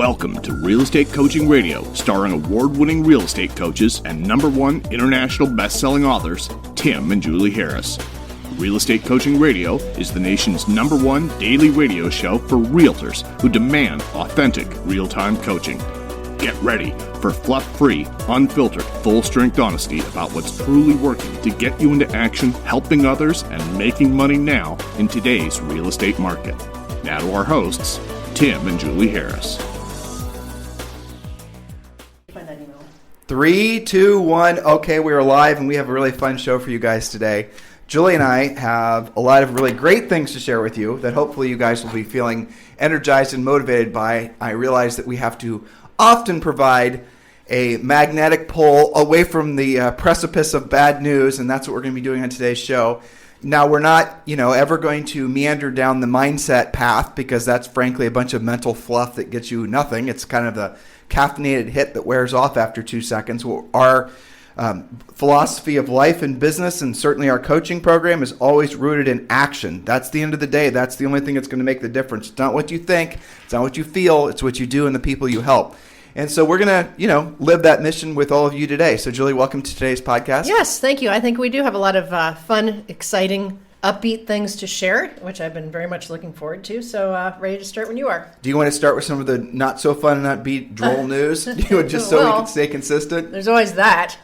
Welcome to Real Estate Coaching Radio, starring award-winning real estate coaches and #1 international best-selling authors, Tim and Julie Harris. Real Estate Coaching Radio is the nation's #1 daily radio show for realtors who demand authentic, real-time coaching. Get ready for fluff-free, unfiltered, full-strength honesty about what's truly working to get you into action, helping others, and making money now in today's real estate market. Now to our hosts, Tim and Julie Harris. 3, 2, 1. Okay, we are live, and we have a really fun show for you guys today. Julie and I have a lot of really great things to share with you that hopefully you guys will be feeling energized and motivated by. I realize that we have to often provide a magnetic pull away from the precipice of bad news, and that's what we're going to be doing on today's show. Now, we're not, ever going to meander down the mindset path because that's frankly a bunch of mental fluff that gets you nothing. It's kind of the caffeinated hit that wears off after 2 seconds. Our philosophy of life and business, and certainly our coaching program, is always rooted in action. That's the end of the day. That's the only thing that's going to make the difference. It's not what you think. It's not what you feel. It's what you do and the people you help. And so we're going to, live that mission with all of you today. So, Julie, welcome to today's podcast. Yes, thank you. I think we do have a lot of fun, exciting, upbeat things to share, which I've been very much looking forward to. So ready to start when you are. Do you want to start with some of the not so fun and upbeat droll news? Just so we can stay consistent? There's always that.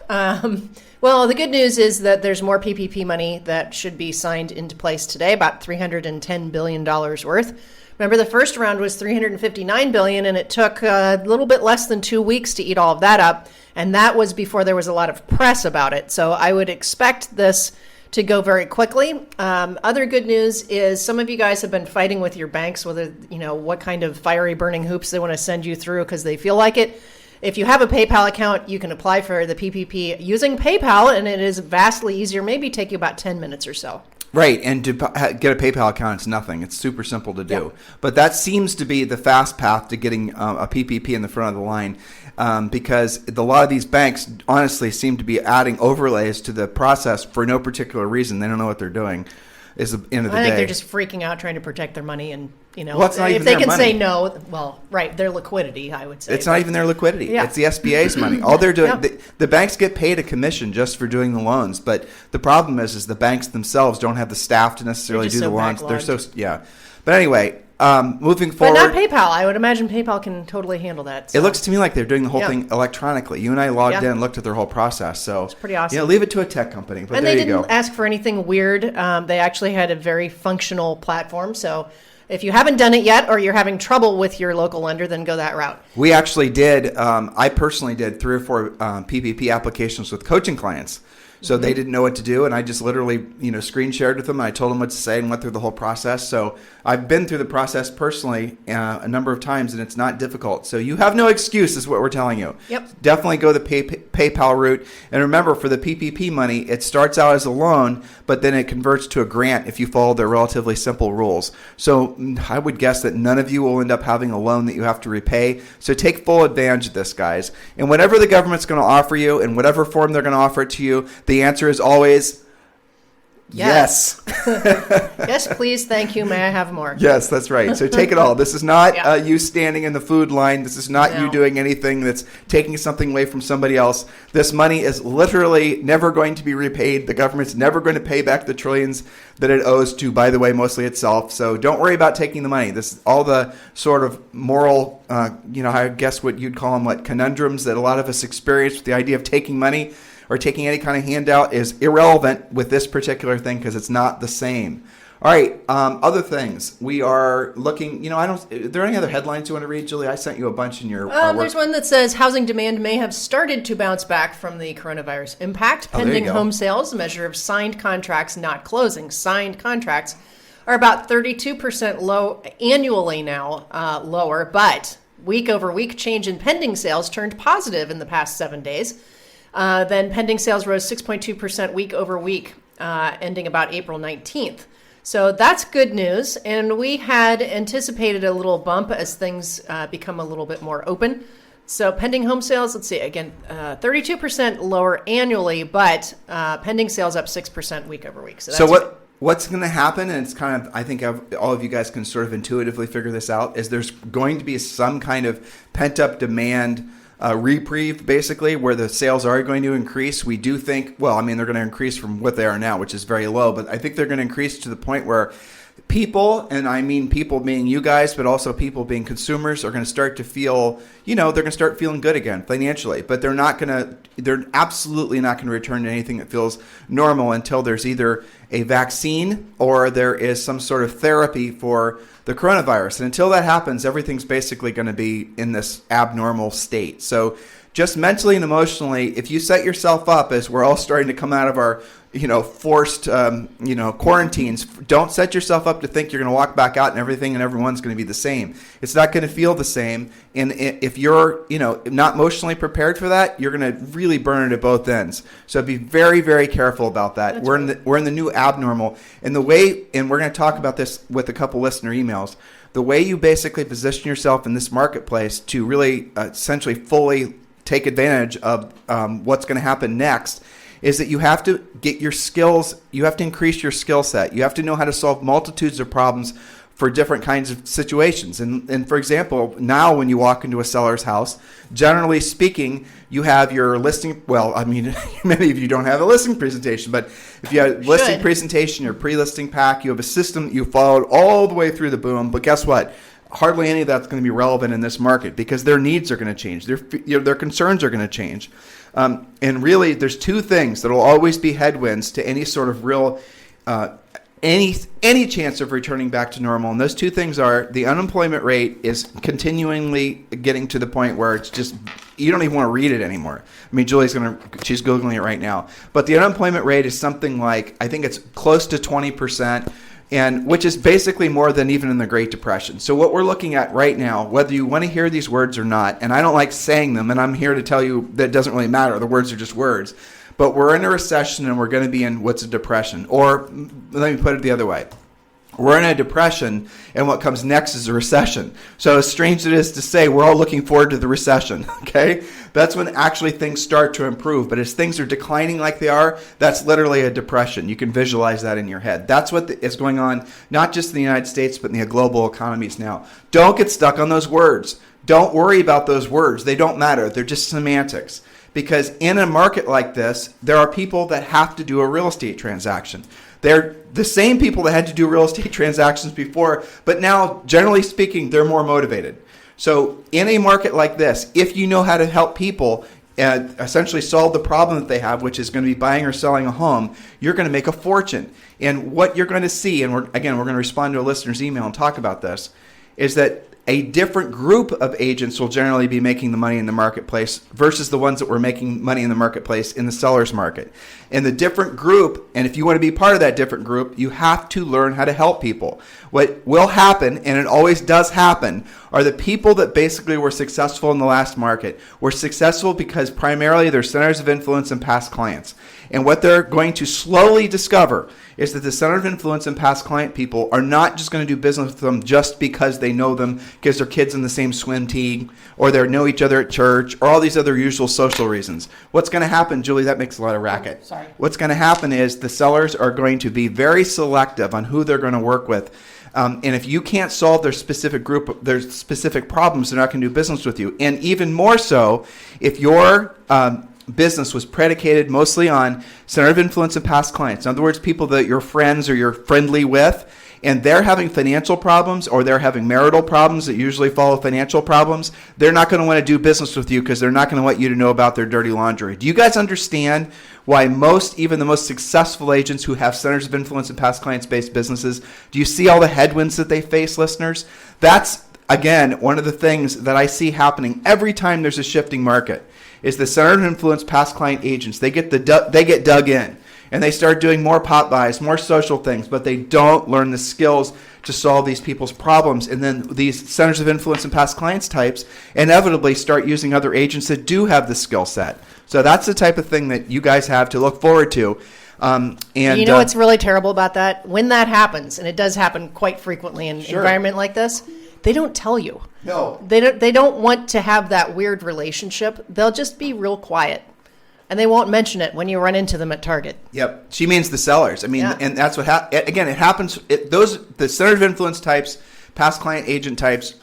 Well, the good news is that there's more PPP money that should be signed into place today, about $310 billion worth. Remember, the first round was $359 billion, and it took a little bit less than 2 weeks to eat all of that up, and that was before there was a lot of press about it. So I would expect this to go very quickly. Other good news is some of you guys have been fighting with your banks whether, what kind of fiery burning hoops they want to send you through because they feel like it. If you have a PayPal account, you can apply for the PPP using PayPal, and it is vastly easier, maybe take you about 10 minutes or so. Right, and to get a PayPal account, it's nothing. It's super simple to do. Yep. But that seems to be the fast path to getting a PPP in the front of the line because a lot of these banks honestly seem to be adding overlays to the process for no particular reason. They don't know what they're doing. Is the end of the day. I think they're just freaking out trying to protect their money, and well, it's not if even they their can money. Say no, well, right, their liquidity, I would say. It's not even their liquidity. Yeah. It's the SBA's money. All they're doing, Yeah. the banks get paid a commission just for doing the loans, but the problem is the banks themselves don't have the staff to necessarily do the loans. They're so But anyway, moving forward. But not PayPal. I would imagine PayPal can totally handle that. So. It looks to me like they're doing the whole thing electronically. You and I logged in and looked at their whole process. So it's pretty awesome. Leave it to a tech company. But and there they you go. didn't ask for anything weird. They actually had a very functional platform. So if you haven't done it yet or you're having trouble with your local lender, then go that route. We actually did. I personally did 3 or 4 PPP applications with coaching clients. So they didn't know what to do, and I just literally, screen shared with them, and I told them what to say and went through the whole process. So I've been through the process personally a number of times, and it's not difficult. So you have no excuse is what we're telling you. Yep. Definitely go the PayPal route. And remember, for the PPP money, it starts out as a loan, but then it converts to a grant if you follow their relatively simple rules. So I would guess that none of you will end up having a loan that you have to repay. So take full advantage of this, guys. And whatever the government's going to offer you, in whatever form they're going to offer it to you, the answer is always yes. Yes, please. Thank you. May I have more? Yes, that's right. So take it all. This is not you standing in the food line. This is not you doing anything that's taking something away from somebody else. This money is literally never going to be repaid. The government's never going to pay back the trillions that it owes to, by the way, mostly itself. So don't worry about taking the money. This is all the sort of moral, I guess what you'd call them, conundrums that a lot of us experience with the idea of taking money or taking any kind of handout is irrelevant with this particular thing because it's not the same. All right, other things. We are looking, are there any other headlines you want to read, Julie? I sent you a bunch in your work. There's one that says housing demand may have started to bounce back from the coronavirus impact. Pending home sales, a measure of signed contracts not closing. Signed contracts are about 32% low annually now, lower, but week over week change in pending sales turned positive in the past 7 days. Then pending sales rose 6.2% week over week, ending about April 19th. So that's good news. And we had anticipated a little bump as things become a little bit more open. So pending home sales, let's see, again, 32% lower annually, but pending sales up 6% week over week. So that's what's going to happen, and it's kind of, I think all of you guys can sort of intuitively figure this out, is there's going to be some kind of pent-up demand reprieve, basically, where the sales are going to increase. We do think, well, I mean, they're going to increase from what they are now, which is very low, but I think they're going to increase to the point where people, and I mean people being you guys, but also people being consumers, are going to start to feel, they're going to start feeling good again financially, but they're absolutely not going to return to anything that feels normal until there's either a vaccine or there is some sort of therapy for the coronavirus. And until that happens, everything's basically going to be in this abnormal state. So just mentally and emotionally, if you set yourself up, as we're all starting to come out of our forced, quarantines, don't set yourself up to think you're going to walk back out and everyone's going to be the same. It's not going to feel the same. And if you're, not emotionally prepared for that, you're going to really burn it at both ends. So be very, very careful about that. We're in the new abnormal. And we're going to talk about this with a couple listener emails. The way you basically position yourself in this marketplace to really essentially fully take advantage of what's going to happen next is that you have to get your skills, you have to increase your skill set. You have to know how to solve multitudes of problems for different kinds of situations. And for example, now when you walk into a seller's house, generally speaking, you have your listing, well, I mean, many of you don't have a listing presentation, but if you have a listing presentation, your pre-listing pack, you have a system that you followed all the way through the boom, but guess what? Hardly any of that's going to be relevant in this market because their needs are going to change. Their concerns are going to change. And really, there's two things that will always be headwinds to any sort of real, any chance of returning back to normal. And those two things are the unemployment rate is continually getting to the point where it's just, you don't even want to read it anymore. I mean, she's Googling it right now. But the unemployment rate is something like, I think it's close to 20%. And which is basically more than even in the Great Depression. So what we're looking at right now, whether you want to hear these words or not, and I don't like saying them, and I'm here to tell you that it doesn't really matter. The words are just words. But we're in a recession and we're going to be in what's a depression. Or let me put it the other way. We're in a depression, and what comes next is a recession. So as strange as it is to say, we're all looking forward to the recession, okay? That's when actually things start to improve. But as things are declining like they are, that's literally a depression. You can visualize that in your head. That's what is going on, not just in the United States, but in the global economies now. Don't get stuck on those words. Don't worry about those words. They don't matter. They're just semantics. Because in a market like this, there are people that have to do a real estate transaction. They're the same people that had to do real estate transactions before, but now, generally speaking, they're more motivated. So in a market like this, if you know how to help people essentially solve the problem that they have, which is going to be buying or selling a home, you're going to make a fortune. And what you're going to see, and we're going to respond to a listener's email and talk about this, is that a different group of agents will generally be making the money in the marketplace versus the ones that were making money in the marketplace in the seller's market. And the different group, and if you want to be part of that different group, you have to learn how to help people. What will happen, and it always does happen, are the people that basically were successful in the last market were successful because primarily they're centers of influence and past clients. And what they're going to slowly discover is that the center of influence and past client people are not just going to do business with them just because they know them, because their kids in the same swim team, or they know each other at church, or all these other usual social reasons. What's going to happen, Julie, that makes a lot of racket. Sorry. What's going to happen is the sellers are going to be very selective on who they're going to work with. And if you can't solve their specific group, their specific problems, they're not going to do business with you. And even more so, if your business was predicated mostly on center of influence and past clients, in other words, people that you're friends or you're friendly with, and they're having financial problems or they're having marital problems that usually follow financial problems, they're not going to want to do business with you because they're not going to want you to know about their dirty laundry. Do you guys understand why even the most successful agents who have centers of influence and past clients-based businesses, do you see all the headwinds that they face, listeners? That's, again, one of the things that I see happening every time there's a shifting market is the center of influence past client agents. They get dug in. And they start doing more pop buys, more social things, but they don't learn the skills to solve these people's problems. And then these centers of influence and past clients types inevitably start using other agents that do have the skill set. So that's the type of thing that you guys have to look forward to. And you know what's really terrible about that? When that happens, and it does happen quite frequently in an environment like this, they don't tell you. No. They don't want to have that weird relationship. They'll just be real quiet. and they won't mention it when you run into them at Target. Yep. She means the sellers. I mean, and that's what again, it happens. The center of influence types, past client agent types,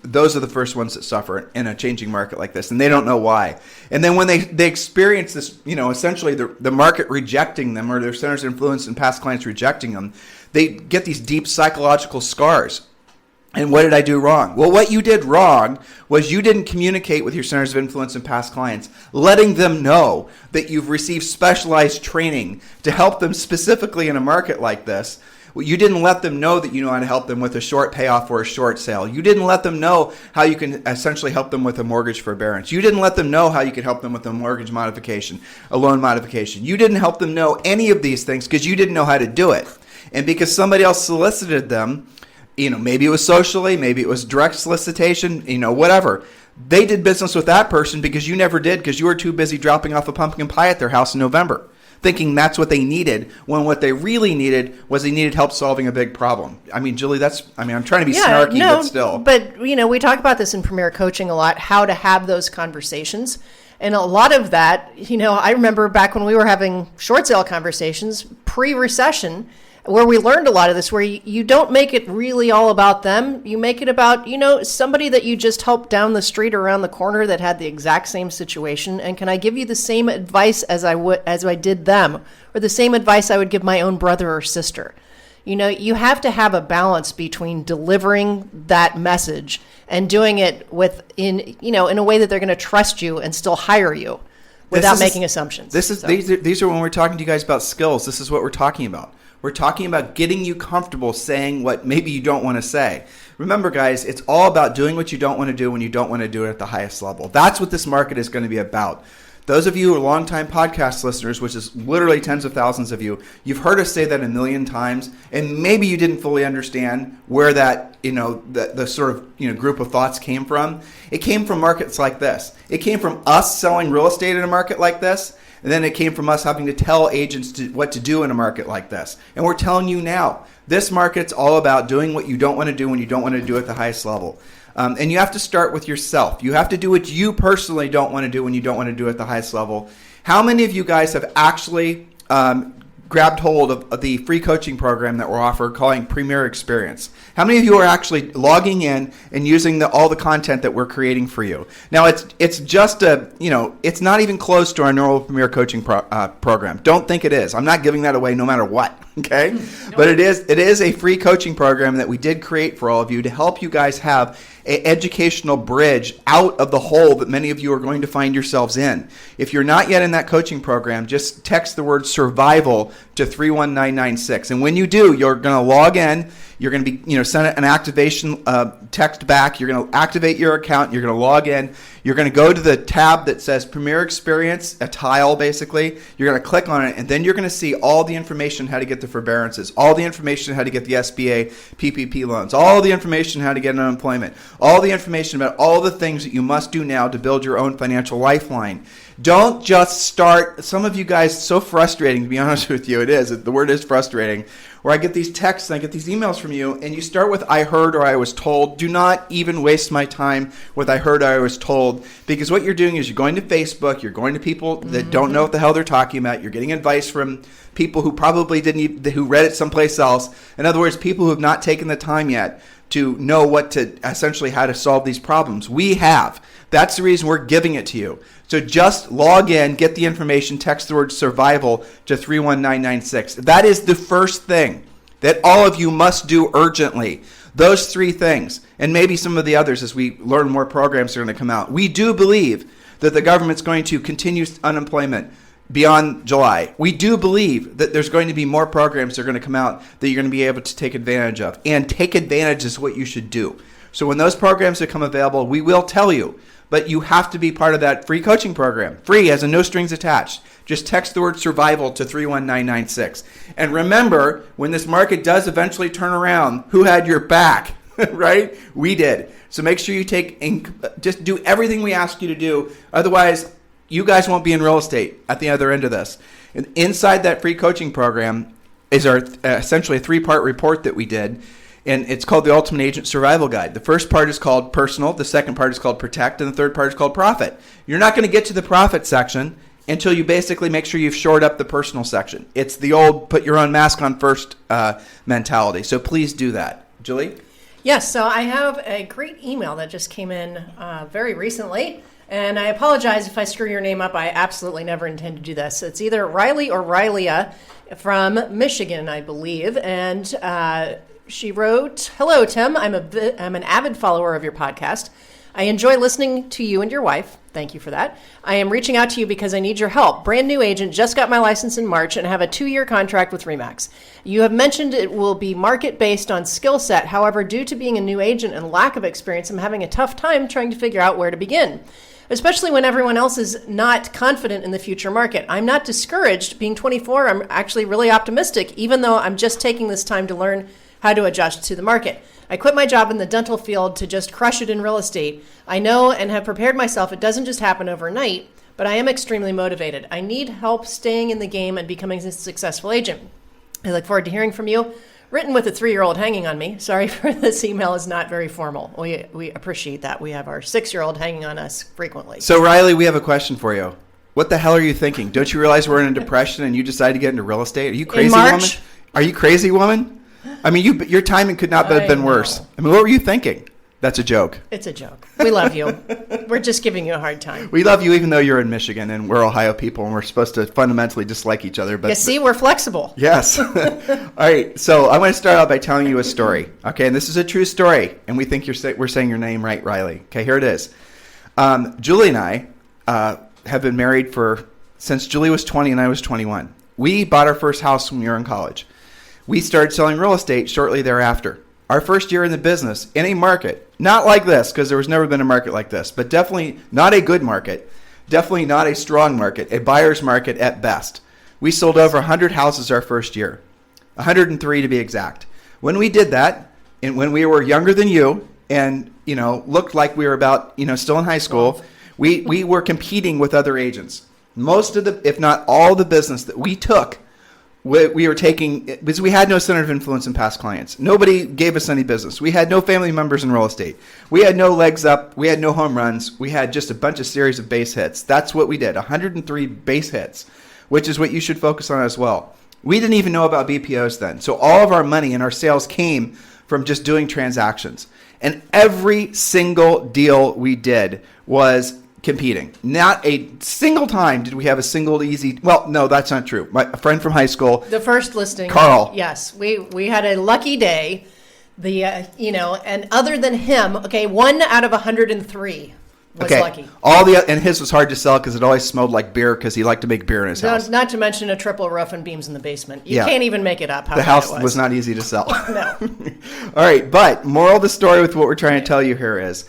those are the first ones that suffer in a changing market like this, and they don't know why. And then when they experience this, essentially the market rejecting them, or their centers of influence and past clients rejecting them, they get these deep psychological scars. And what did I do wrong? Well, what you did wrong was you didn't communicate with your centers of influence and past clients, letting them know that you've received specialized training to help them specifically in a market like this. You didn't let them know that you know how to help them with a short payoff or a short sale. You didn't let them know how you can essentially help them with a mortgage forbearance. You didn't let them know how you could help them with a mortgage modification, a loan modification. You didn't help them know any of these things because you didn't know how to do it. And because somebody else solicited them, maybe it was socially, maybe it was direct solicitation, whatever. They did business with that person because you never did, because you were too busy dropping off a pumpkin pie at their house in November, thinking that's what they needed, when what they really needed was they needed help solving a big problem. I mean, Julie, I'm trying to be snarky, but still. But, we talk about this in Premier Coaching a lot, how to have those conversations. And a lot of that, I remember back when we were having short sale conversations pre-recession, where we learned a lot of this, where you don't make it really all about them. You make it about, somebody that you just helped down the street or around the corner that had the exact same situation. And can I give you the same advice as I did them, or the same advice I would give my own brother or sister? You have to have a balance between delivering that message and doing it in a way that they're going to trust you and still hire you without making assumptions. These are when we're talking to you guys about skills. This is what we're talking about. We're talking about getting you comfortable saying what maybe you don't want to say. Remember, guys, it's all about doing what you don't want to do when you don't want to do it at the highest level. That's what this market is going to be about. Those of you who are longtime podcast listeners, which is literally tens of thousands of you, you've heard us say that a million times, and maybe you didn't fully understand where that, the sort of, group of thoughts came from. It came from markets like this. It came from us selling real estate in a market like this. And then it came from us having to tell agents what to do in a market like this. And we're telling you now, this market's all about doing what you don't want to do when you don't want to do at the highest level. And you have to start with yourself. You have to do what you personally don't want to do when you don't want to do at the highest level. How many of you guys have actually grabbed hold of the free coaching program that we're offering, calling Premier Experience? How many of you are actually logging in and using all the content that we're creating for you? Now, it's just it's not even close to our normal Premier Coaching program. Don't think it is. I'm not giving that away no matter what. Okay, but it is a free coaching program that we did create for all of you to help you guys have an educational bridge out of the hole that many of you are going to find yourselves in. If you're not yet in that coaching program, just text the word survival to 31996. And when you do, you're going to log in. You're going to be, send an activation text back. You're going to activate your account. You're going to log in. You're going to go to the tab that says Premier Experience, a tile basically. You're going to click on it, and then you're going to see all the information how to get the forbearances, all the information how to get the SBA PPP loans, all the information how to get unemployment, all the information about all the things that you must do now to build your own financial lifeline. Don't just start. Some of you guys, so frustrating, to be honest with you, it is. The word is frustrating. Where I get these texts and I get these emails from you, and you start with I heard or I was told. Do not even waste my time with I heard or I was told, because what you're doing is you're going to Facebook, you're going to people that don't know what the hell they're talking about. You're getting advice from people who probably who read it someplace else. In other words, people who have not taken the time yet to know how to solve these problems. We have. That's the reason we're giving it to you. So just log in, get the information, text the word survival to 31996. That is the first thing that all of you must do urgently. Those three things, and maybe some of the others as we learn more programs are going to come out. We do believe that the government's going to continue unemployment beyond July. We do believe that there's going to be more programs that are going to come out that you're going to be able to take advantage of. And take advantage is what you should do. So when those programs become available, we will tell you. But you have to be part of that free coaching program. Free, as in no strings attached. Just text the word survival to 31996. And remember, when this market does eventually turn around, who had your back? Right? We did. So make sure you just do everything we ask you to do. Otherwise, you guys won't be in real estate at the other end of this. And inside that free coaching program is our essentially a 3-part report that we did. And it's called the Ultimate Agent Survival Guide. The first part is called Personal. The second part is called Protect. And the third part is called Profit. You're not going to get to the Profit section until you basically make sure you've shored up the personal section. It's the old put your own mask on first mentality. So please do that. Julie? Yes, so I have a great email that just came in very recently, and I apologize if I screw your name up. I absolutely never intend to do this. It's either Riley or Rylia from Michigan, I believe, and she wrote, "Hello, Tim. I'm an avid follower of your podcast. I enjoy listening to you and your wife. Thank you for that. I am reaching out to you because I need your help. Brand new agent, just got my license in March and have a 2-year contract with RE/MAX. You have mentioned it will be market based on skill set. However, due to being a new agent and lack of experience, I'm having a tough time trying to figure out where to begin, especially when everyone else is not confident in the future market. I'm not discouraged. Being 24, I'm actually really optimistic, even though I'm just taking this time to learn how to adjust to the market. I quit my job in the dental field to just crush it in real estate. I know and have prepared myself. It doesn't just happen overnight, but I am extremely motivated. I need help staying in the game and becoming a successful agent. I look forward to hearing from you." Written with a 3-year-old hanging on me. Sorry for this email is not very formal. We appreciate that. We have our 6-year-old hanging on us frequently. So Riley, we have a question for you. What the hell are you thinking? Don't you realize we're in a depression and you decided to get into real estate? Are you crazy, in March? woman? Are you crazy, woman? I mean, your timing could not have been worse. I mean, what were you thinking? That's a joke. It's a joke. We love you. We're just giving you a hard time. We love you even though you're in Michigan and we're Ohio people and we're supposed to fundamentally dislike each other. But you see, we're flexible. Yes. All right. So I want to start out by telling you a story. Okay. And this is a true story. And we think we're saying your name right, Riley. Okay. Here it is. Julie and I have been married since Julie was 20 and I was 21. We bought our first house when we were in college. We started selling real estate shortly thereafter. Our first year in the business, in a market, not like this, because there was never been a market like this, but definitely not a good market, definitely not a strong market, a buyer's market at best. We sold over 100 houses our first year, 103 to be exact. When we did that, and when we were younger than you, and looked like we were about still in high school, we were competing with other agents. Most of the, if not all the business that we took, we were taking because we had no center of influence in past clients. Nobody gave us any business. We had no family members in real estate. We had no legs up. We had no home runs. We had just a bunch of series of base hits. That's what we did, 103 base hits, which is what you should focus on as well. We didn't even know about BPOs then. So all of our money and our sales came from just doing transactions. And every single deal we did was competing. Not a single time did we have a single easy. Well, no, that's not true. A friend from high school, the first listing, Carl. Yes, we had a lucky day. And other than him, 1 out of 103 was lucky. And his was hard to sell because it always smelled like beer because he liked to make beer in his house. Not to mention a triple roof and beams in the basement. You can't even make it up. How the house was not easy to sell. No. All right, but moral of the story with what we're trying to tell you here is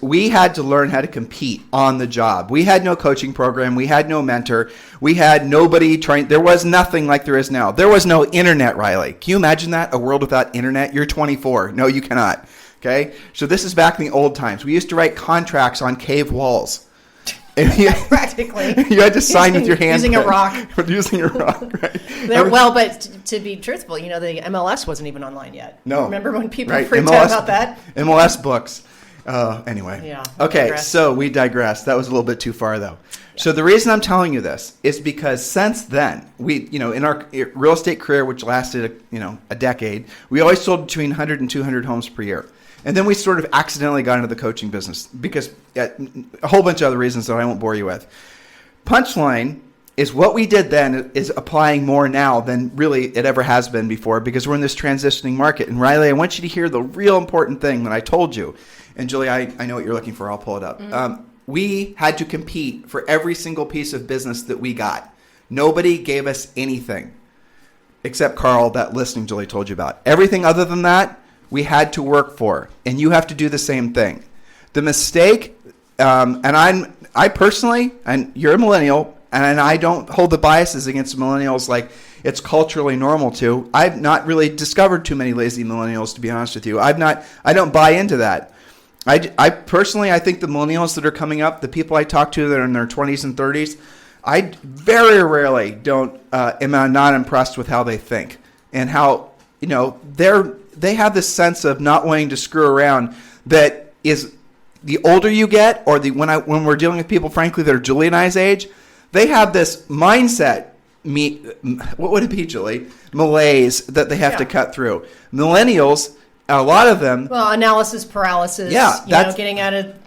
we had to learn how to compete on the job. We had no coaching program. We had no mentor. We had nobody trying. There was nothing like there is now. There was no internet, Riley. Can you imagine that? A world without internet? You're 24. No, you cannot. Okay? So this is back in the old times. We used to write contracts on cave walls. Practically. You had to sign with your hand. Using a rock. Using a rock, right? But to be truthful, the MLS wasn't even online yet. No. Remember when people freaked out about that? MLS books. Anyway. Yeah. Okay, so we digress. That was a little bit too far, though. Yeah. So the reason I'm telling you this is because since then, we, in our real estate career, which lasted, a decade, we always sold between 100 and 200 homes per year. And then we sort of accidentally got into the coaching business because a whole bunch of other reasons that I won't bore you with. Punchline is what we did then is applying more now than really it ever has been before because we're in this transitioning market. And Riley, I want you to hear the real important thing that I told you. And Julie, I know what you're looking for. I'll pull it up. Mm-hmm. We had to compete for every single piece of business that we got. Nobody gave us anything except Carl, that listing Julie told you about. Everything other than that, we had to work for. And you have to do the same thing. The mistake, I personally, and you're a millennial, and I don't hold the biases against millennials like it's culturally normal to. I've not really discovered too many lazy millennials, to be honest with you. I don't buy into that. I personally, I think the millennials that are coming up, the people I talk to that are in their 20s and 30s, I very rarely am not impressed with how they think and how, they have this sense of not wanting to screw around that is the older you get or when we're dealing with people, frankly, that are Julie and I's age, they have this mindset, what would it be, Julie? Malaise that they have to cut through. Millennials, a lot of them. Well, analysis paralysis. Yeah,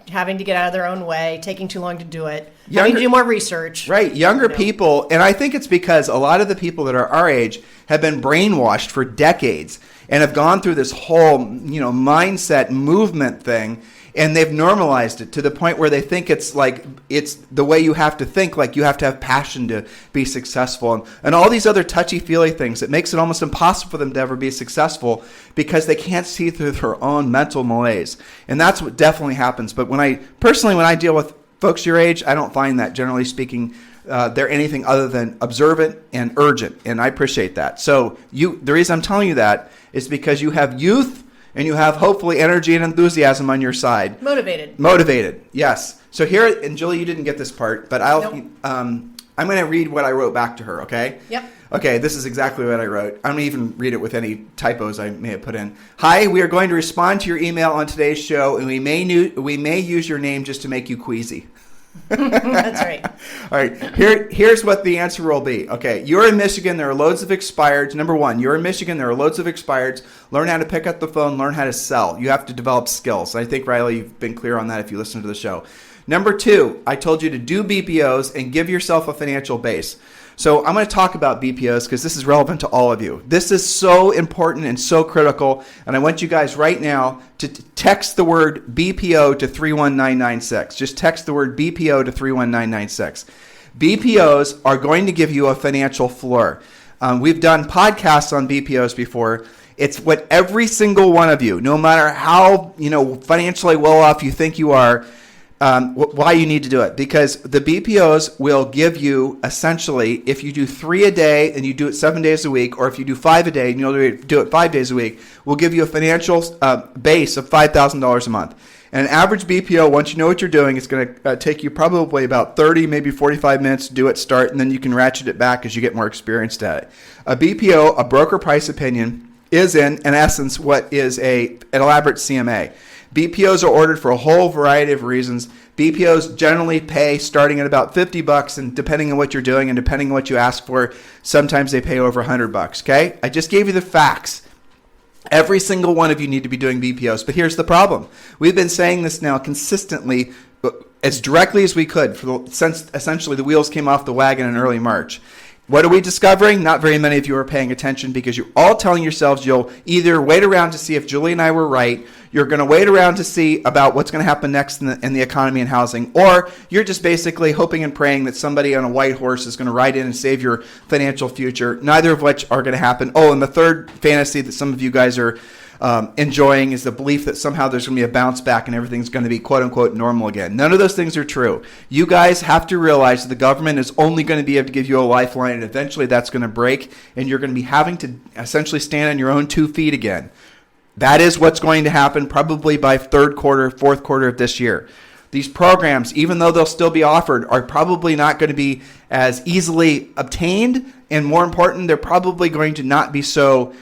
having to get out of their own way, taking too long to do it, having to do more research. Right, younger people, and I think it's because a lot of the people that are our age have been brainwashed for decades and have gone through this whole, mindset movement thing, and they've normalized it to the point where they think it's like it's the way you have to think, like you have to have passion to be successful, and all these other touchy-feely things. It makes it almost impossible for them to ever be successful because they can't see through their own mental malaise. And that's what definitely happens. But when I deal with folks your age, I don't find that, generally speaking, they're anything other than observant and urgent, and I appreciate that. So the reason I'm telling you that is because you have youth and you have hopefully energy and enthusiasm on your side. Motivated, yes. So here, and Julie, you didn't get this part, but I'm going to read what I wrote back to her, okay? Yep. Okay, this is exactly what I wrote. I'm going to even read it with any typos I may have put in. Hi, we are going to respond to your email on today's show, and we may use your name just to make you queasy. That's right. All right. Here's what the answer will be. Okay. You're in Michigan. There are loads of expireds. Number one, you're in Michigan. There are loads of expireds. Learn how to pick up the phone. Learn how to sell. You have to develop skills. I think, Riley, you've been clear on that if you listen to the show. Number two, I told you to do BPOs and give yourself a financial base. So I'm going to talk about BPOs because this is relevant to all of you. This is so important and so critical, and I want you guys right now to text the word BPO to 31996. Just text the word BPO to 31996. BPOs are going to give you a financial floor. We've done podcasts on BPOs before. It's what every single one of you, no matter how financially well off you think you are, why you need to do it. Because the BPOs will give you, essentially, if you do 3 a day and you do it 7 days a week, or if you do 5 a day and you'll do it 5 days a week, will give you a financial base of $5,000 a month. And an average BPO, once you know what you're doing, it's going to take you probably about 30, maybe 45 minutes to do it, start, and then you can ratchet it back as you get more experienced at it. A BPO, a broker price opinion, is in essence what is an elaborate CMA. BPOs are ordered for a whole variety of reasons. BPOs generally pay starting at about $50, and depending on what you're doing and depending on what you ask for, sometimes they pay over $100. Okay? I just gave you the facts. Every single one of you need to be doing BPOs, but here's the problem. We've been saying this now consistently, as directly as we could, since essentially the wheels came off the wagon in early March. What are we discovering? Not very many of you are paying attention because you're all telling yourselves you'll either wait around to see if Julie and I were right, you're going to wait around to see about what's going to happen next in the economy and housing, or you're just basically hoping and praying that somebody on a white horse is going to ride in and save your financial future, neither of which are going to happen. Oh, and the third fantasy that some of you guys are enjoying is the belief that somehow there's going to be a bounce back and everything's going to be quote-unquote normal again. None of those things are true. You guys have to realize that the government is only going to be able to give you a lifeline, and eventually that's going to break, and you're going to be having to essentially stand on your own 2 feet again. That is what's going to happen probably by third quarter, fourth quarter of this year. These programs, even though they'll still be offered, are probably not going to be as easily obtained, and more important, they're probably going to not be so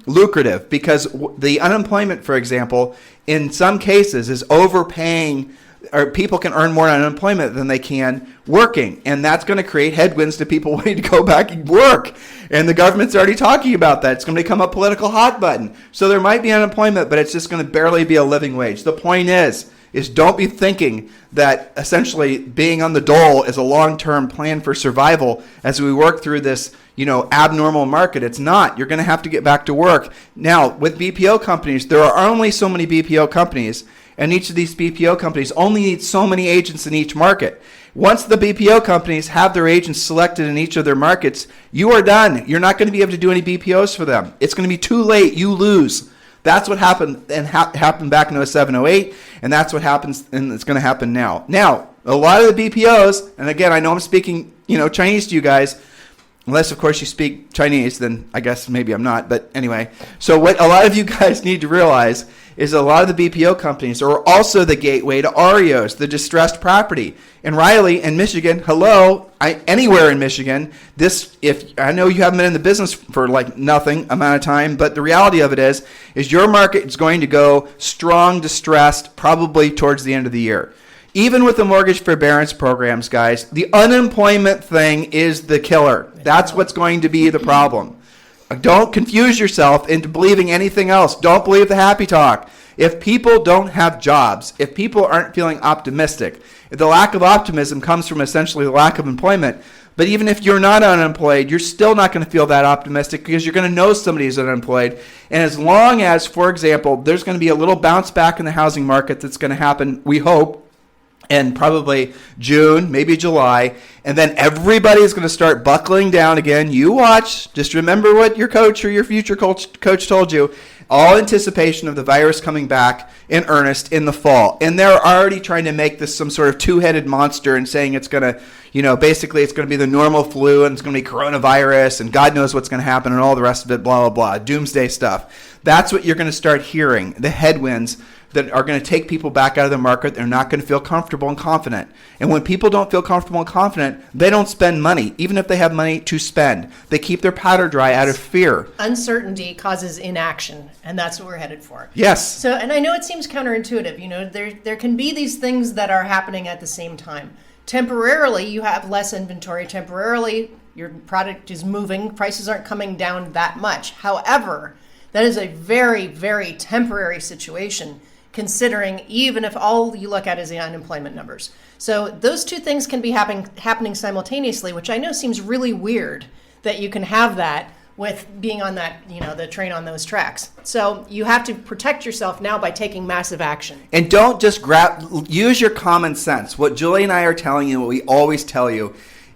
lucrative, because the unemployment, for example, in some cases is overpaying, or people can earn more on unemployment than they can working, and that's going to create headwinds to people wanting to go back and work. And the government's already talking about that. It's going to become a political hot button. So there might be unemployment, but it's just going to barely be a living wage. The point is don't be thinking that essentially being on the dole is a long-term plan for survival as we work through this, abnormal market. It's not. You're going to have to get back to work. Now, with BPO companies, there are only so many BPO companies, and each of these BPO companies only needs so many agents in each market. Once the BPO companies have their agents selected in each of their markets, you are done. You're not going to be able to do any BPOs for them. It's going to be too late. You lose. That's what happened and happened back in 07, 08, and that's what happens, and it's going to happen now. Now, a lot of the BPOs, and again, I know I'm speaking, Chinese to you guys, unless, of course, you speak Chinese, then I guess maybe I'm not. But anyway, so what a lot of you guys need to realize is a lot of the BPO companies are also the gateway to REOs, the distressed property. And Riley, in Michigan, anywhere in Michigan, if I know you haven't been in the business for like nothing amount of time, but the reality of it is your market is going to go strong distressed probably towards the end of the year. Even with the mortgage forbearance programs, guys, the unemployment thing is the killer. That's what's going to be the problem. Don't confuse yourself into believing anything else. Don't believe the happy talk. If people don't have jobs, if people aren't feeling optimistic, if the lack of optimism comes from essentially the lack of employment, but even if you're not unemployed, you're still not going to feel that optimistic because you're going to know somebody who's unemployed. And as long as, for example, there's going to be a little bounce back in the housing market that's going to happen, we hope, and probably June, maybe July, and then everybody's going to start buckling down again. You watch. Just remember what your coach or your future coach told you. All anticipation of the virus coming back in earnest in the fall. And they're already trying to make this some sort of two-headed monster and saying it's going to, basically it's going to be the normal flu and it's going to be coronavirus and God knows what's going to happen and all the rest of it, blah, blah, blah, doomsday stuff. That's what you're going to start hearing, the headwinds that are going to take people back out of the market. They're not going to feel comfortable and confident. And when people don't feel comfortable and confident, they don't spend money, even if they have money to spend. They keep their powder dry out of fear. Uncertainty causes inaction, and that's what we're headed for. Yes. So, and I know it seems counterintuitive. There can be these things that are happening at the same time. Temporarily, you have less inventory. Temporarily, your product is moving. Prices aren't coming down that much. However, that is a very, very temporary situation, considering even if all you look at is the unemployment numbers. So those two things can be happening simultaneously, which I know seems really weird that you can have that with being on that, the train on those tracks. So you have to protect yourself now by taking massive action. And don't just use your common sense. What Julie and I are telling you, what we always tell you,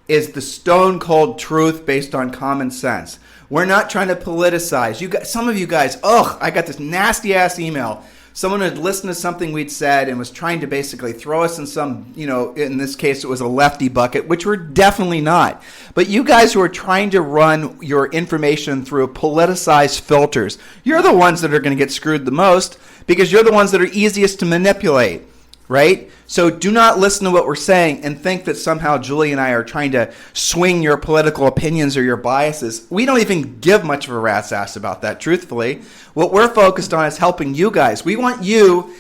is the stone cold truth based on common sense. We're not trying to politicize. Some of you guys, I got this nasty ass email. Someone had listened to something we'd said and was trying to basically throw us in some, in this case, it was a lefty bucket, which we're definitely not. But you guys who are trying to run your information through politicized filters, you're the ones that are going to get screwed the most because you're the ones that are easiest to manipulate, right? So do not listen to what we're saying and think that somehow Julie and I are trying to swing your political opinions or your biases. We don't even give much of a rat's ass about that, truthfully. What we're focused on is helping you guys. We want you.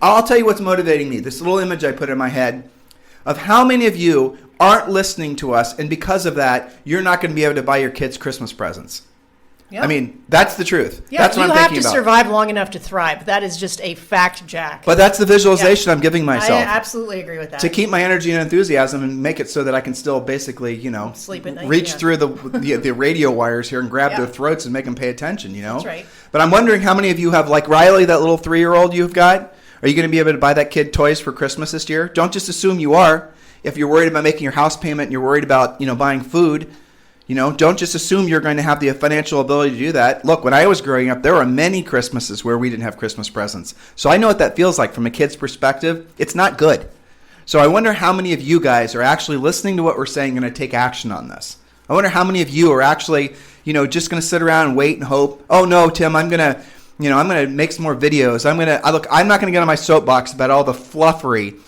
I'll tell you what's motivating me. This little image I put in my head of how many of you aren't listening to us, and because of that, you're not going to be able to buy your kids Christmas presents. Yeah. I mean, that's the truth. Yeah, that's what I'm thinking about. You have to survive long enough to thrive. That is just a fact, Jack. But that's the visualization I'm giving myself. I absolutely agree with that. To keep my energy and enthusiasm and make it so that I can still basically, sleep at night, reach through the radio wires here and grab their throats and make them pay attention, That's right. But I'm wondering how many of you have, like Riley, that little 3-year-old you've got? Are you going to be able to buy that kid toys for Christmas this year? Don't just assume you are. If you're worried about making your house payment and you're worried about, buying food, don't just assume you're going to have the financial ability to do that. Look, when I was growing up, there were many Christmases where we didn't have Christmas presents. So I know what that feels like from a kid's perspective. It's not good. So I wonder how many of you guys are actually listening to what we're saying and going to take action on this. I wonder how many of you are actually, just going to sit around and wait and hope. Oh no, Tim, I'm going to make some more videos. I'm not going to get on my soapbox about all the fluffery,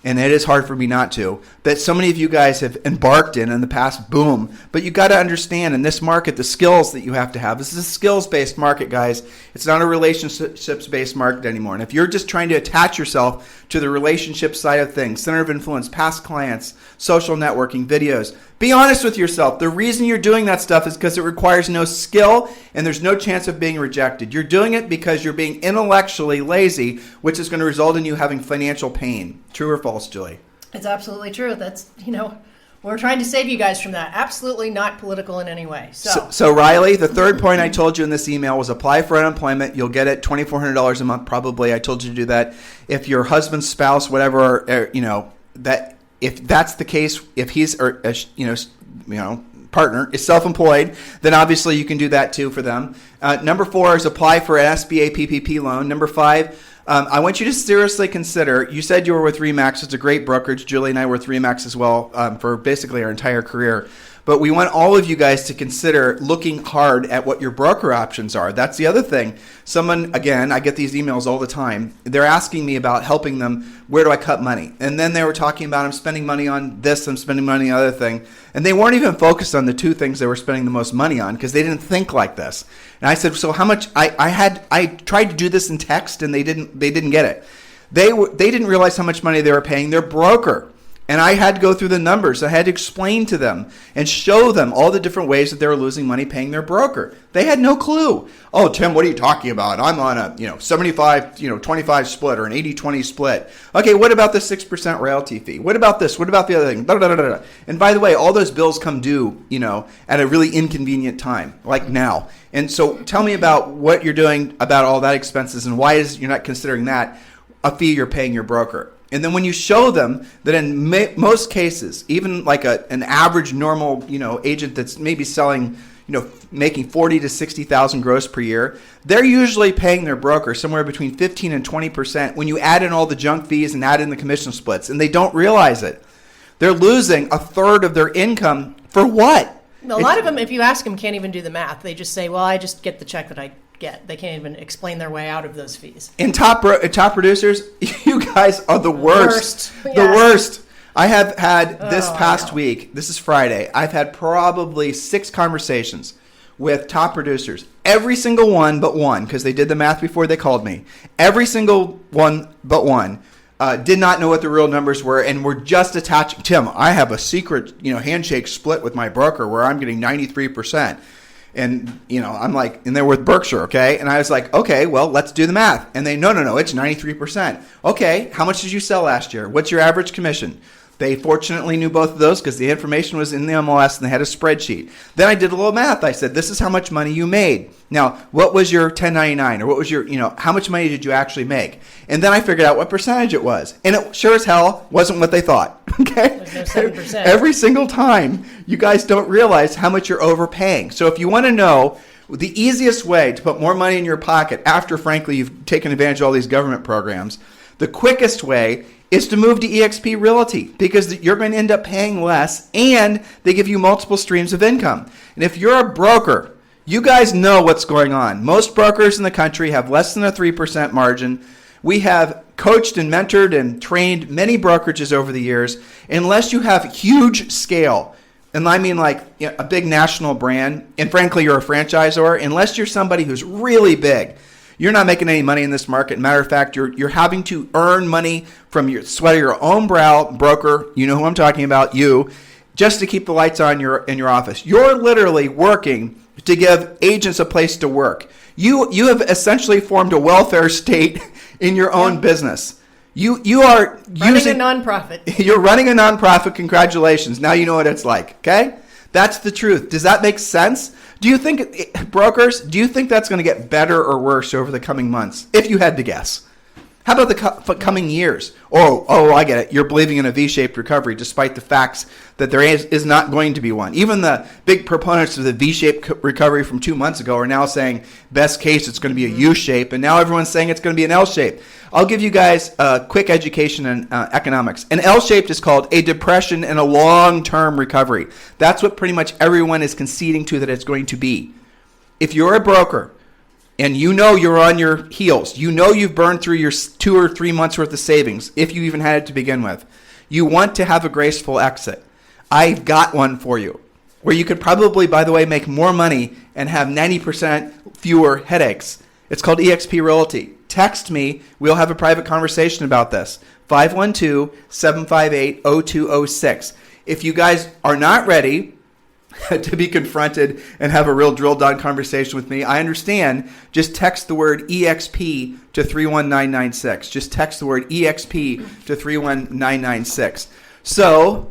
and it is hard for me not to, that so many of you guys have embarked in the past boom. But you got to understand in this market the skills that you have to have. This is a skills-based market, guys. It's not a relationships-based market anymore. And if you're just trying to attach yourself to the relationship side of things, center of influence, past clients, social networking, videos, be honest with yourself. The reason you're doing that stuff is because it requires no skill and there's no chance of being rejected. You're doing it because you're being intellectually lazy, which is going to result in you having financial pain. True or false, Julie? It's absolutely true. That's, we're trying to save you guys from that. Absolutely not political in any way. So Riley, the third point I told you in this email was apply for unemployment. You'll get it $2,400 a month probably. I told you to do that. If your husband's spouse, whatever, that if that's the case, if he's partner is self-employed, then obviously you can do that too for them. Number 4 is apply for an SBA PPP loan. Number 5, I want you to seriously consider, you said you were with RE/MAX. It's a great brokerage. Julie and I were with RE/MAX as well for basically our entire career. But we want all of you guys to consider looking hard at what your broker options are. That's the other thing. Someone, again, I get these emails all the time. They're asking me about helping them. Where do I cut money? And then they were talking about I'm spending money on this, I'm spending money on the other thing. And they weren't even focused on the two things they were spending the most money on because they didn't think like this. And I said, so how much? I tried to do this in text and they didn't get it. They didn't realize how much money they were paying their broker. And I had to go through the numbers. I had to explain to them and show them all the different ways that they were losing money paying their broker. They had no clue. Oh, Tim, what are you talking about? I'm on a 75 25 split or an 80-20 split. Okay, what about the 6% royalty fee? What about this? What about the other thing? Da, da, da, da, da. And by the way, all those bills come due, at a really inconvenient time, like now. And so tell me about what you're doing about all that expenses and why you're not considering that a fee you're paying your broker. And then when you show them that in most cases, even like an average normal, agent that's maybe selling, making 40 to 60,000 gross per year, they're usually paying their broker somewhere between 15 and 20% when you add in all the junk fees and add in the commission splits, and they don't realize it. They're losing a third of their income for what? A lot of them, if you ask them, can't even do the math. They just say, well, I just get the check that I get. They can't even explain their way out of those fees. And top producers, you guys are the worst. The Yeah. worst. I have had this past week, this is Friday, I've had probably 6 conversations with top producers. Every single one but one, because they did the math before they called me. Every single one but one did not know what the real numbers were and were just attaching. Tim, I have a secret, handshake split with my broker where I'm getting 93%. And, I'm like, and they're with Berkshire, okay? And I was like, okay, well, let's do the math. And they, no, it's 93%. Okay, how much did you sell last year? What's your average commission? They fortunately knew both of those because the information was in the MLS and they had a spreadsheet. Then I did a little math. I said, this is how much money you made. Now, what was your 1099 or what was your, how much money did you actually make? And then I figured out what percentage it was. And it sure as hell wasn't what they thought. Okay? There's no 7%. Every single time, you guys don't realize how much you're overpaying. So if you want to know the easiest way to put more money in your pocket after, frankly, you've taken advantage of all these government programs, the quickest way is to move to eXp Realty because you're going to end up paying less and they give you multiple streams of income. And if you're a broker, you guys know what's going on. Most brokers in the country have less than a 3% margin. We have coached and mentored and trained many brokerages over the years. Unless you have huge scale, and I mean like a big national brand, and frankly, you're a franchisor, unless you're somebody who's really big, you're not making any money in this market. Matter of fact, you're having to earn money from your sweat of your own brow, broker. You know who I'm talking about, you, just to keep the lights on in your office. You're literally working to give agents a place to work. You have essentially formed a welfare state in your own business. You are running a nonprofit. You're running a nonprofit. Congratulations. Now you know what it's like. Okay, that's the truth. Does that make sense? Do you think, brokers, that's going to get better or worse over the coming months, if you had to guess? How about the coming years? Oh, I get it. You're believing in a V-shaped recovery despite the facts that there is not going to be one. Even the big proponents of the V-shaped recovery from 2 months ago are now saying, best case, it's going to be a U-shape, and now everyone's saying it's going to be an L-shape. I'll give you guys a quick education in economics. An L-shaped is called a depression and a long-term recovery. That's what pretty much everyone is conceding to that it's going to be. If you're a broker, and you're on your heels, you've burned through your 2 or 3 months worth of savings, if you even had it to begin with, you want to have a graceful exit. I've got one for you, where you could probably, by the way, make more money and have 90% fewer headaches. It's called eXp Realty. Text me. We'll have a private conversation about this. 512-758-0206. If you guys are not ready to be confronted and have a real drill down conversation with me, I understand. Just text the word EXP to 31996. Just text the word EXP to 31996. So,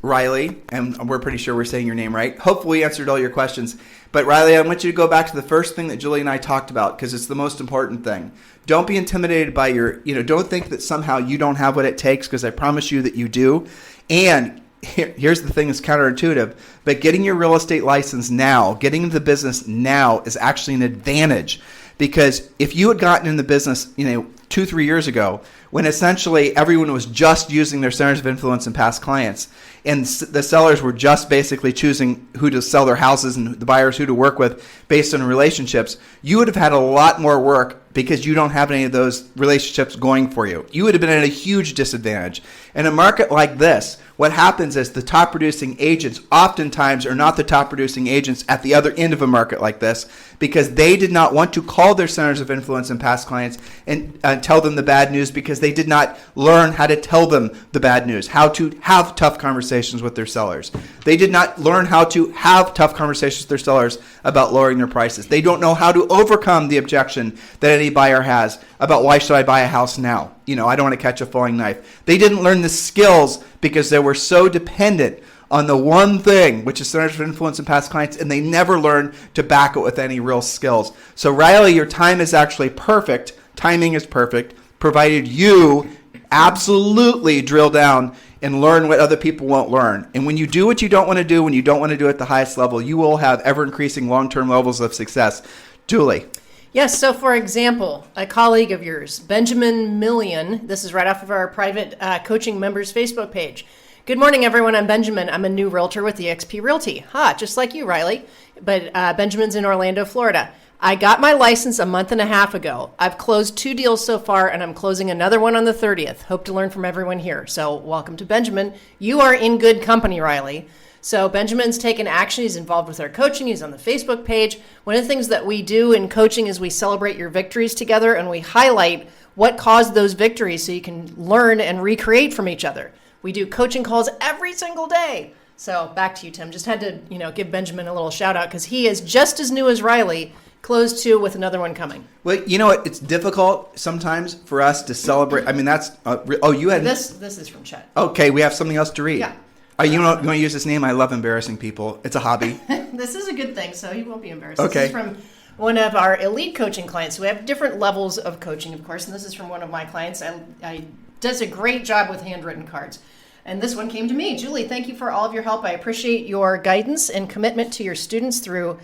Riley, and we're pretty sure we're saying your name right. Hopefully we answered all your questions. But Riley, I want you to go back to the first thing that Julie and I talked about because it's the most important thing. Don't be intimidated by don't think that somehow you don't have what it takes because I promise you that you do. And here's the thing that's counterintuitive, but getting your real estate license now, getting into the business now is actually an advantage because if you had gotten in the business, 2-3 years ago when essentially everyone was just using their centers of influence and past clients, and the sellers were just basically choosing who to sell their houses and the buyers who to work with based on relationships, you would have had a lot more work because you don't have any of those relationships going for you. You would have been at a huge disadvantage. In a market like this, what happens is the top producing agents oftentimes are not the top producing agents at the other end of a market like this, because they did not want to call their centers of influence and past clients and tell them the bad news, because they did not learn how to tell them the bad news, how to have tough conversations with their sellers. They did not learn how to have tough conversations with their sellers about lowering their prices. They don't know how to overcome the objection that any buyer has about, why should I buy a house now? I don't want to catch a falling knife. They didn't learn the skills because they were so dependent on the one thing, which is centers of influence and past clients, and they never learned to back it with any real skills. So Riley, your time is actually perfect. Timing is perfect, provided you absolutely drill down and learn what other people won't learn. And when you do what you don't want to do, when you don't want to do it at the highest level, you will have ever-increasing long-term levels of success. Julie. Yes, so for example, a colleague of yours, Benjamin Millian, this is right off of our private coaching members Facebook page. Good morning, everyone. I'm Benjamin. I'm a new realtor with eXp Realty. Just like you, Riley. But Benjamin's in Orlando, Florida. I got my license a month and a half ago. I've closed 2 deals so far, and I'm closing another one on the 30th. Hope to learn from everyone here. So welcome to Benjamin. You are in good company, Riley. So Benjamin's taken action. He's involved with our coaching. He's on the Facebook page. One of the things that we do in coaching is we celebrate your victories together, and we highlight what caused those victories so you can learn and recreate from each other. We do coaching calls every single day. So back to you, Tim. Just had to, give Benjamin a little shout out because he is just as new as Riley, closed 2 with another one coming. Well, you know what? It's difficult sometimes for us to celebrate. I mean, that's, you had... This is from Chet. Okay, we have something else to read. Yeah. Are you going to use this name? I love embarrassing people. It's a hobby. This is a good thing, so he won't be embarrassed. Okay. This is from one of our elite coaching clients. We have different levels of coaching, of course, and this is from one of my clients. I does a great job with handwritten cards. And this one came to me. Julie, thank you for all of your help. I appreciate your guidance and commitment to your students through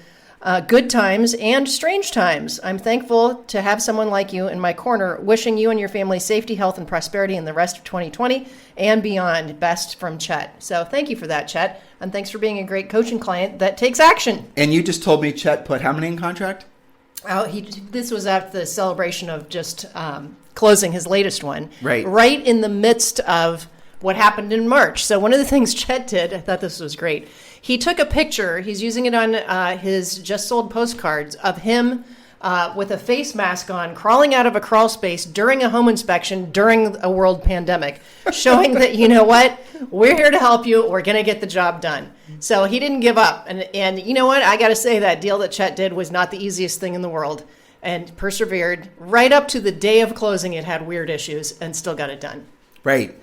good times and strange times. I'm thankful to have someone like you in my corner, wishing you and your family safety, health, and prosperity in the rest of 2020 and beyond. Best, from Chet. So thank you for that, Chet. And thanks for being a great coaching client that takes action. And you just told me Chet put how many in contract? This was after the celebration of just closing his latest one. Right in the midst of what happened in March. So one of the things Chet did, I thought this was great. He took a picture, he's using it on his just sold postcards, of him with a face mask on, crawling out of a crawl space during a home inspection during a world pandemic, showing that, you know what, we're here to help you, we're going to get the job done. So he didn't give up. And you know what, I got to say, that deal that Chet did was not the easiest thing in the world, and persevered right up to the day of closing. It had weird issues and still got it done. Right.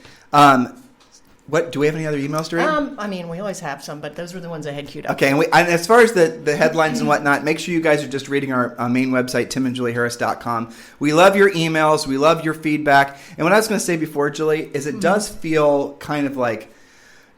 What do we have any other emails to read? We always have some, but those were the ones I had queued up. Okay, and as far as the headlines and whatnot, make sure you guys are just reading our main website, timandjulieharris.com. We love your emails. We love your feedback. And what I was going to say before, Julie, is it does feel kind of like,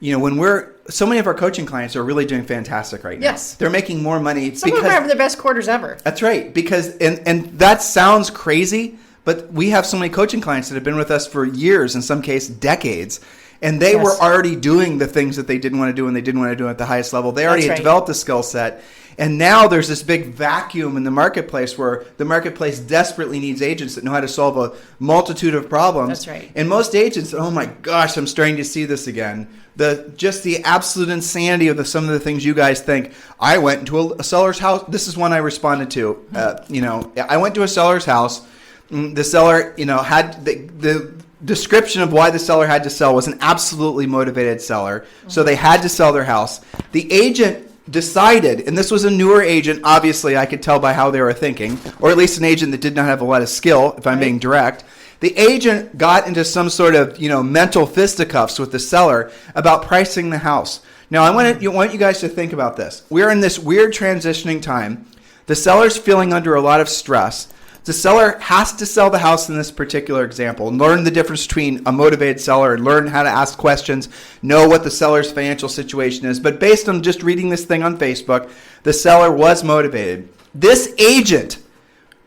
when so many of our coaching clients are really doing fantastic right now. Yes. They're making more money. Some of them have their best quarters ever. That's right. Because, and that sounds crazy, but we have so many coaching clients that have been with us for years, in some case decades. And they were already doing the things that they didn't want to do, and they didn't want to do at the highest level. They already had developed a skill set. And now there's this big vacuum in the marketplace where the marketplace desperately needs agents that know how to solve a multitude of problems. That's right. And most agents, oh my gosh, I'm starting to see this again. The absolute insanity of some of the things you guys think. I went into a seller's house. This is one I responded to. I went to a seller's house. The seller, had the description of why the seller had to sell was an absolutely motivated seller. So they had to sell their house. The agent decided, and this was a newer agent, obviously I could tell by how they were thinking, or at least an agent that did not have a lot of skill, if I'm being direct. The agent got into some sort of, mental fisticuffs with the seller about pricing the house. Now, I want you guys to think about this. We're in this weird transitioning time. The seller's feeling under a lot of stress. The seller has to sell the house in this particular example and learn the difference between a motivated seller and learn how to ask questions, know what the seller's financial situation is. But based on just reading this thing on Facebook, the seller was motivated. This agent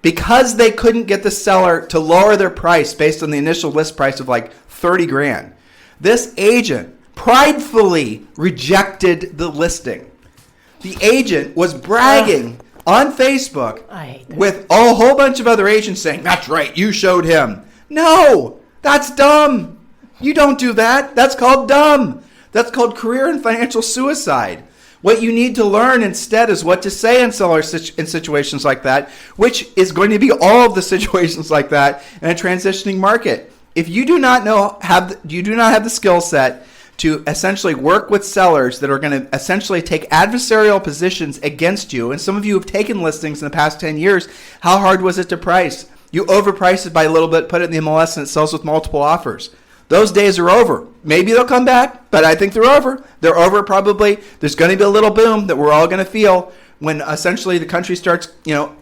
because they couldn't get the seller to lower their price based on the initial list price of like 30 grand. This agent pridefully rejected the listing. The agent was bragging on Facebook with a whole bunch of other agents saying, that's right, you showed him. No, that's dumb. You don't do that. That's called dumb. That's called career and financial suicide. What you need to learn instead is what to say in situations like that, which is going to be all of the situations like that in a transitioning market. If you do not have the skill set to essentially work with sellers that are going to essentially take adversarial positions against you, and some of you have taken listings in the past 10 years, how hard was it to price? You overprice it by a little bit, put it in the MLS, and it sells with multiple offers. Those days are over. Maybe they'll come back, but I think they're over. They're over probably. There's going to be a little boom that we're all going to feel when essentially the country starts,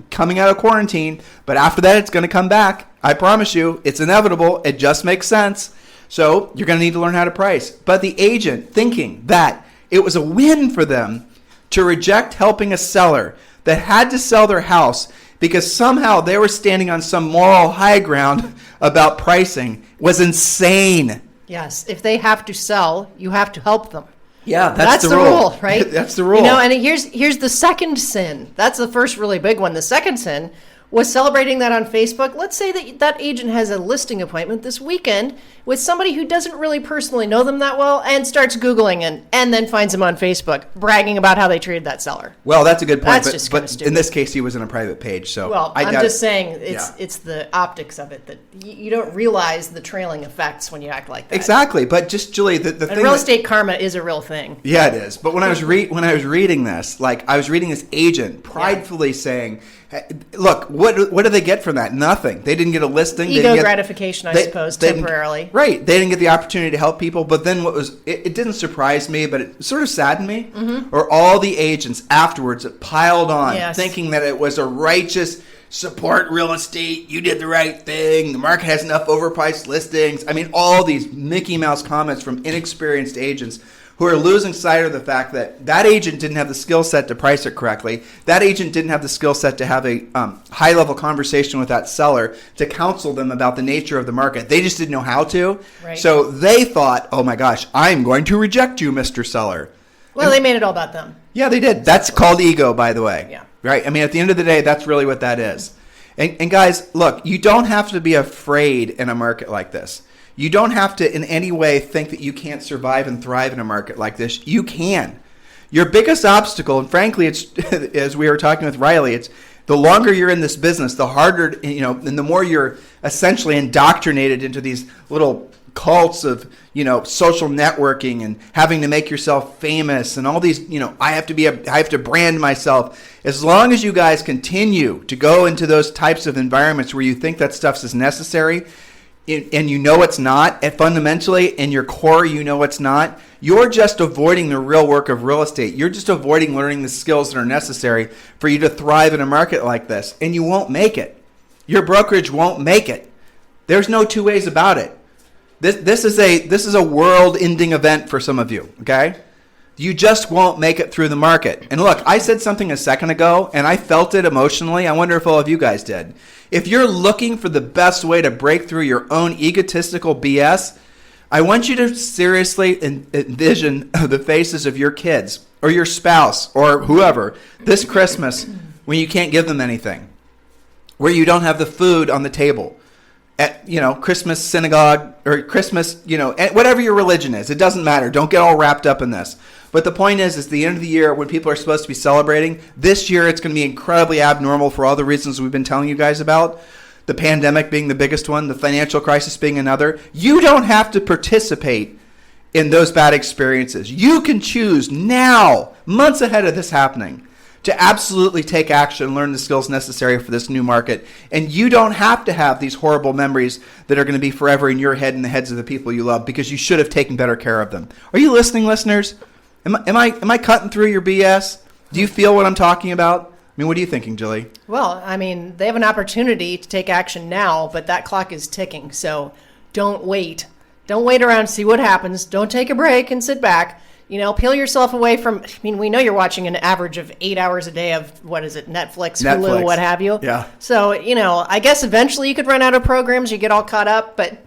coming out of quarantine. But after that, it's going to come back. I promise you, it's inevitable. It just makes sense. So you're going to need to learn how to price. But the agent thinking that it was a win for them to reject helping a seller that had to sell their house because somehow they were standing on some moral high ground about pricing was insane. Yes, if they have to sell, you have to help them. Yeah, that's the rule, right? That's the rule. And here's the second sin. That's the first really big one. The second sin was celebrating that on Facebook. Let's say that agent has a listing appointment this weekend with somebody who doesn't really personally know them that well and starts Googling and then finds them on Facebook, bragging about how they treated that seller. Well, that's a good point. That's just but stupid. In this case, he was in a private page. So well, I'm just saying it's the optics of it that you don't realize the trailing effects when you act like that. Exactly. But just, Julie, the thing real estate karma is a real thing. Yeah, it is. But when I was reading this, I was reading this agent pridefully saying, look, what do they get from that? Nothing. They didn't get a listing. Ego gratification, I suppose, temporarily. Right. They didn't get the opportunity to help people. But then it didn't surprise me, but it sort of saddened me. Mm-hmm. Or all the agents afterwards that piled on thinking that it was a righteous support real estate. You did the right thing. The market has enough overpriced listings. I mean, all these Mickey Mouse comments from inexperienced agents who are losing sight of the fact that agent didn't have the skill set to price it correctly. That agent didn't have the skill set to have a high-level conversation with that seller to counsel them about the nature of the market. They just didn't know how to. Right. So they thought, oh my gosh, I'm going to reject you, Mr. Seller. Well, they made it all about them. Yeah, they did. That's called ego, by the way. Yeah. Right? I mean, at the end of the day, that's really what that is. And guys, look, you don't have to be afraid in a market like this. You don't have to in any way think that you can't survive and thrive in a market like this. You can. Your biggest obstacle, and frankly, it's as we were talking with Riley, it's the longer you're in this business, the harder, and the more you're essentially indoctrinated into these little cults of, social networking and having to make yourself famous and all these, I have to brand myself. As long as you guys continue to go into those types of environments where you think that stuff is necessary, and it's not, and fundamentally in your core it's not, you're just avoiding the real work of real estate. You're just avoiding learning the skills that are necessary for you to thrive in a market like this, and you won't make it. Your brokerage won't make it. There's no two ways about it. This is a world-ending event for some of you, okay? You just won't make it through the market. And look, I said something a second ago, and I felt it emotionally. I wonder if all of you guys did. If you're looking for the best way to break through your own egotistical BS, I want you to seriously envision the faces of your kids or your spouse or whoever this Christmas when you can't give them anything, where you don't have the food on the table. At Christmas synagogue or Christmas, whatever your religion is, it doesn't matter. Don't get all wrapped up in this. But the point is the end of the year when people are supposed to be celebrating, this year it's going to be incredibly abnormal for all the reasons we've been telling you guys about. The pandemic being the biggest one, the financial crisis being another. You don't have to participate in those bad experiences. You can choose now, months ahead of this happening, to absolutely take action and learn the skills necessary for this new market. And you don't have to have these horrible memories that are going to be forever in your head and the heads of the people you love because you should have taken better care of them. Are you listening, listeners? Am I cutting through your BS? Do you feel what I'm talking about? I mean, what are you thinking, Julie? Well, I mean, they have an opportunity to take action now, but that clock is ticking. So don't wait. Don't wait around to see what happens. Don't take a break and sit back. Peel yourself away from, we know you're watching an average of 8 hours a day of, Netflix, Hulu, what have you. Yeah. So, I guess eventually you could run out of programs, you get all caught up, but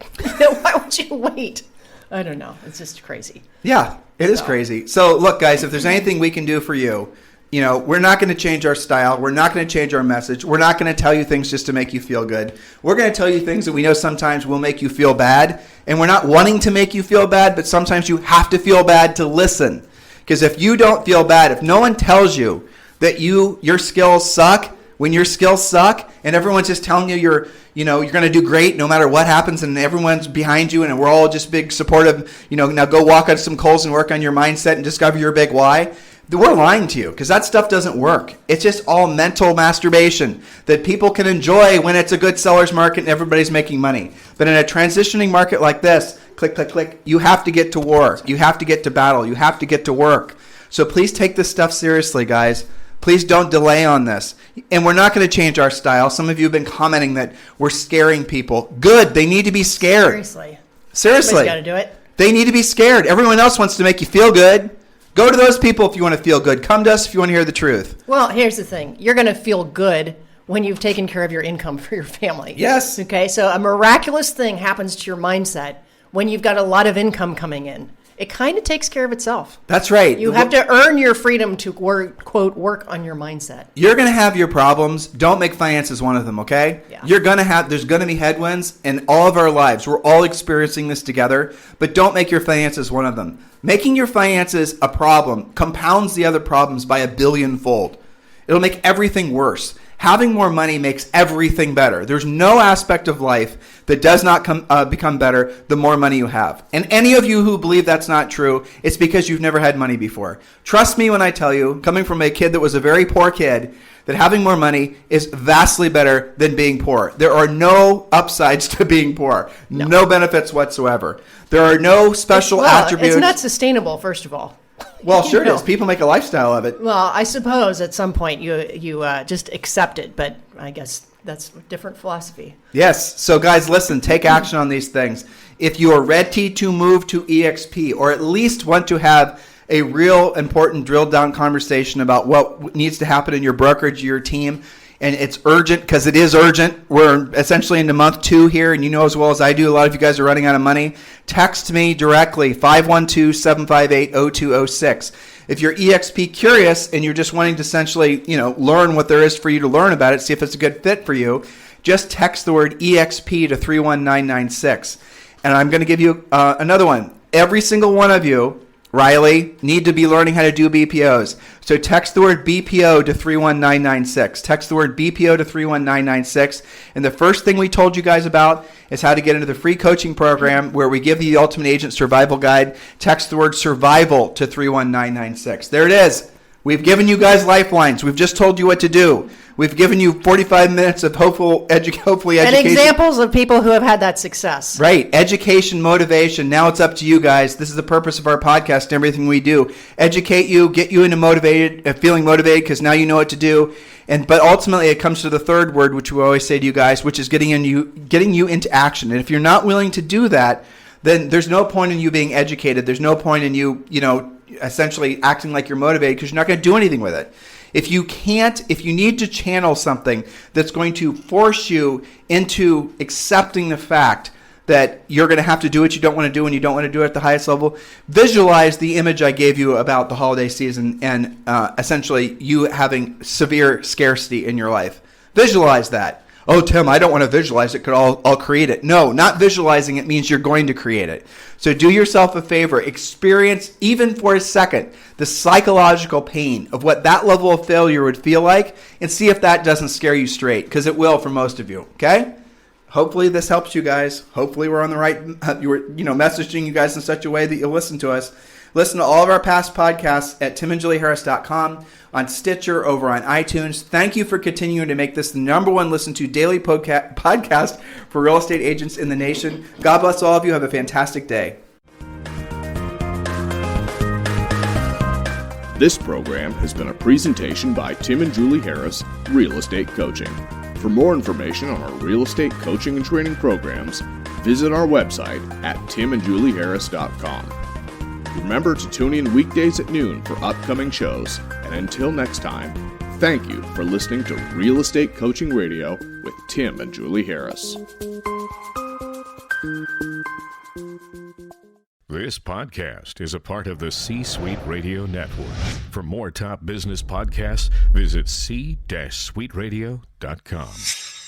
why would you wait? I don't know. It's just crazy. Yeah, it is crazy. So look, guys, if there's anything we can do for you, we're not going to change our style. We're not going to change our message. We're not going to tell you things just to make you feel good. We're going to tell you things that we know sometimes will make you feel bad. And we're not wanting to make you feel bad, but sometimes you have to feel bad to listen. Because if you don't feel bad, if no one tells you that your skills suck, when your skills suck and everyone's just telling you you're going to do great no matter what happens and everyone's behind you and we're all just big supportive, now go walk on some coals and work on your mindset and discover your big why. We're lying to you because that stuff doesn't work. It's just all mental masturbation that people can enjoy when it's a good seller's market and everybody's making money. But in a transitioning market like this, click, click, click, you have to get to war. You have to get to battle. You have to get to work. So please take this stuff seriously, guys. Please don't delay on this. And we're not going to change our style. Some of you have been commenting that we're scaring people. Good. They need to be scared. Seriously. Somebody's got to do it. They need to be scared. Everyone else wants to make you feel good. Go to those people if you want to feel good. Come to us if you want to hear the truth. Well, here's the thing. You're going to feel good when you've taken care of your income for your family. Yes. Okay, so a miraculous thing happens to your mindset when you've got a lot of income coming in. It kind of takes care of itself. That's right. You have to earn your freedom to, quote, work on your mindset. You're going to have your problems. Don't make finances one of them, okay? Yeah. There's going to be headwinds in all of our lives. We're all experiencing this together, but don't make your finances one of them. Making your finances a problem compounds the other problems by 1 billion-fold. It'll make everything worse. Having more money makes everything better. There's no aspect of life that does not become better the more money you have. And any of you who believe that's not true, it's because you've never had money before. Trust me when I tell you, coming from a kid that was a very poor kid, that having more money is vastly better than being poor. There are no upsides to being poor. No benefits whatsoever. There are no special attributes. It's not sustainable, first of all. Well, sure it is. People make a lifestyle of it. Well, I suppose at some point you just accept it, but I guess that's a different philosophy. Yes. So guys, listen, take action on these things. If you are ready to move to EXP or at least want to have a real important drilled down conversation about what needs to happen in your brokerage, your team, and it's urgent because it is urgent. We're essentially into month 2 here, and you know as well as I do, a lot of you guys are running out of money. Text me directly, 512-758-0206. If you're EXP curious and you're just wanting to essentially, learn what there is for you to learn about it, see if it's a good fit for you, just text the word EXP to 31996. And I'm going to give you another one. Every single one of you, Riley, need to be learning how to do BPOs. So text the word BPO to 31996. Text the word BPO to 31996. And the first thing we told you guys about is how to get into the free coaching program where we give you the Ultimate Agent Survival Guide. Text the word survival to 31996. There it is. We've given you guys lifelines. We've just told you what to do. We've given you 45 minutes of hopefully education. And examples of people who have had that success. Right. Education, motivation. Now it's up to you guys. This is the purpose of our podcast and everything we do. Educate you, get you into feeling motivated because now you know what to do. But ultimately it comes to the third word, which we always say to you guys, which is getting you into action. And if you're not willing to do that, then there's no point in you being educated. There's no point in you, essentially acting like you're motivated because you're not going to do anything with it. If you need to channel something that's going to force you into accepting the fact that you're going to have to do what you don't want to do and you don't want to do it at the highest level, visualize the image I gave you about the holiday season and essentially you having severe scarcity in your life. Visualize that. Oh, Tim, I don't want to visualize it because I'll create it. No, not visualizing it means you're going to create it. So do yourself a favor. Experience, even for a second, the psychological pain of what that level of failure would feel like and see if that doesn't scare you straight because it will for most of you, okay? Hopefully this helps you guys. Hopefully we're on the right, messaging you guys in such a way that you'll listen to us. Listen to all of our past podcasts at timandjulieharris.com, on Stitcher, over on iTunes. Thank you for continuing to make this the number one listened to daily podcast for real estate agents in the nation. God bless all of you. Have a fantastic day. This program has been a presentation by Tim and Julie Harris, Real Estate Coaching. For more information on our real estate coaching and training programs, visit our website at timandjulieharris.com. Remember to tune in weekdays at noon for upcoming shows. And until next time, thank you for listening to Real Estate Coaching Radio with Tim and Julie Harris. This podcast is a part of the C-Suite Radio Network. For more top business podcasts, visit c-suiteradio.com.